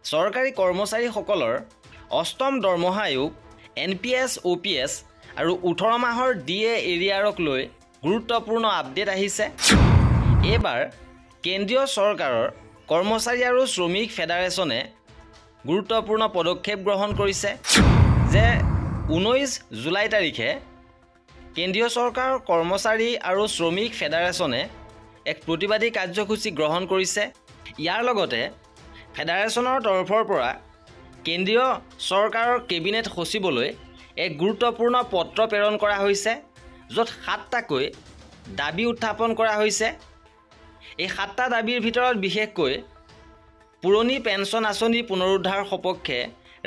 চৰকাৰী কৰ্মচাৰীসকলৰ অষ্টম দৰমহা আয়োগ NPS OPS আৰু 18 মাহৰ DA এৰিয়াৰক লৈ গুৰুত্বপূৰ্ণ আপডেট আহিছে। এইবাৰ কেন্দ্ৰীয় চৰকাৰৰ কৰ্মচাৰী আৰু শ্ৰমিক ফেডাৰেচনে গুৰুত্বপূৰ্ণ পদক্ষেপ গ্ৰহণ কৰিছে যে 19 জুলাই তাৰিখে কেন্দ্ৰীয় চৰকাৰৰ কৰ্মচাৰী আৰু শ্ৰমিক ফেডাৰেচনে এক প্ৰতিবাদী কাৰ্যসূচী গ্ৰহণ কৰিছে। ইয়াৰ লগতে ফেডাৰেচনৰ তৰফৰ পৰা কেন্দ্ৰীয় চৰকাৰৰ কেবিনেট সচিবলৈ এক গুৰুত্বপূৰ্ণ পত্ৰ প্ৰেৰণ কৰা হৈছে, য'ত 7টাকৈ দাবী উত্থাপন কৰা হৈছে। এই 7টা দাবীৰ ভিতৰত বিশেষকৈ পুৰণি পেঞ্চন আঁচনি পুনৰুদ্ধাৰ সপক্ষে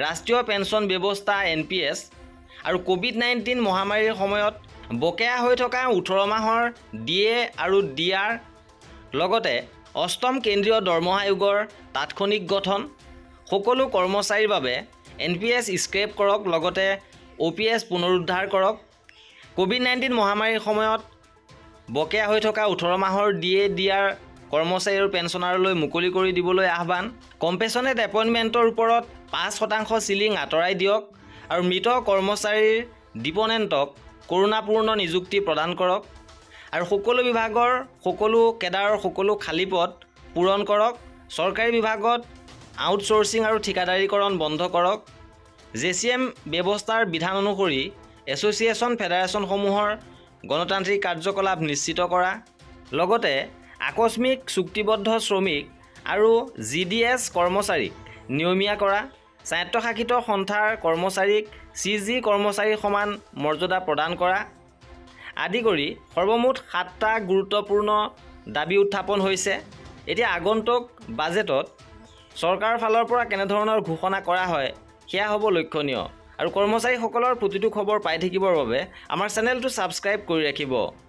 ৰাষ্ট্ৰীয় পেঞ্চন ব্যৱস্থা NPS আৰু COVID-19 মহামাৰীৰ সময়ত বকেয়া হৈ থকা 18 মাহৰ DA আৰু DR লগতে অষ্টম কেন্দ্ৰীয় দৰমহা আয়োগৰ তাৎক্ষণিক গঠন, সকলো কৰ্মচাৰীৰ বাবে NPS স্ক্ৰেপ কৰক, লগতে OPS পুনৰুদ্ধাৰ কৰক, COVID-19 মহামাৰীৰ সময়ত বকেয়া হৈ থকা 18 মাহৰ DA DR কৰ্মচাৰী আৰু পেঞ্চনাৰলৈ মুকলি কৰি দিবলৈ আহ্বান, কম্পেশ্যনেট এপইণ্টমেণ্টৰ ওপৰত 5% চিলিং আঁতৰাই দিয়ক আৰু মৃত কৰ্মচাৰীৰ ডিপনেণ্টক কৰোণাপূৰ্ণ নিযুক্তি প্ৰদান কৰক আৰু সকলো বিভাগৰ সকলো কেডাৰৰ সকলো খালী পদ পূৰণ কৰক। চৰকাৰী বিভাগত আউটচোৰ্চিং আৰু ঠিকাদাৰীকৰণ বন্ধ কৰক। JCM ব্যৱস্থাৰ বিধান অনুসৰি এছ'চিয়েশ্যন ফেডাৰেচনসমূহৰ গণতান্ত্ৰিক কাৰ্যকলাপ নিশ্চিত কৰা, লগতে আকস্মিক চুক্তিবদ্ধ শ্ৰমিক আৰু GDS কৰ্মচাৰীক নিয়মীয়া কৰা, স্বায়ত্তশাসিত সন্থাৰ কৰ্মচাৰীক CG কৰ্মচাৰীৰ সমান মৰ্যাদা প্ৰদান কৰা আদি কৰি সৰ্বমুঠ 7টা গুৰুত্বপূৰ্ণ দাবী উত্থাপন হৈছে। এতিয়া আগন্তুক বাজেটত চৰকাৰৰ ফালৰ পৰা কেনেধৰণৰ ঘোষণা কৰা হয় সেয়া হ'ব লক্ষণীয়, আৰু কৰ্মচাৰীসকলৰ প্ৰতিটো খবৰ পাই থাকিবৰ বাবে আমাৰ চেনেলটো ছাবস্ক্ৰাইব কৰি ৰাখিব।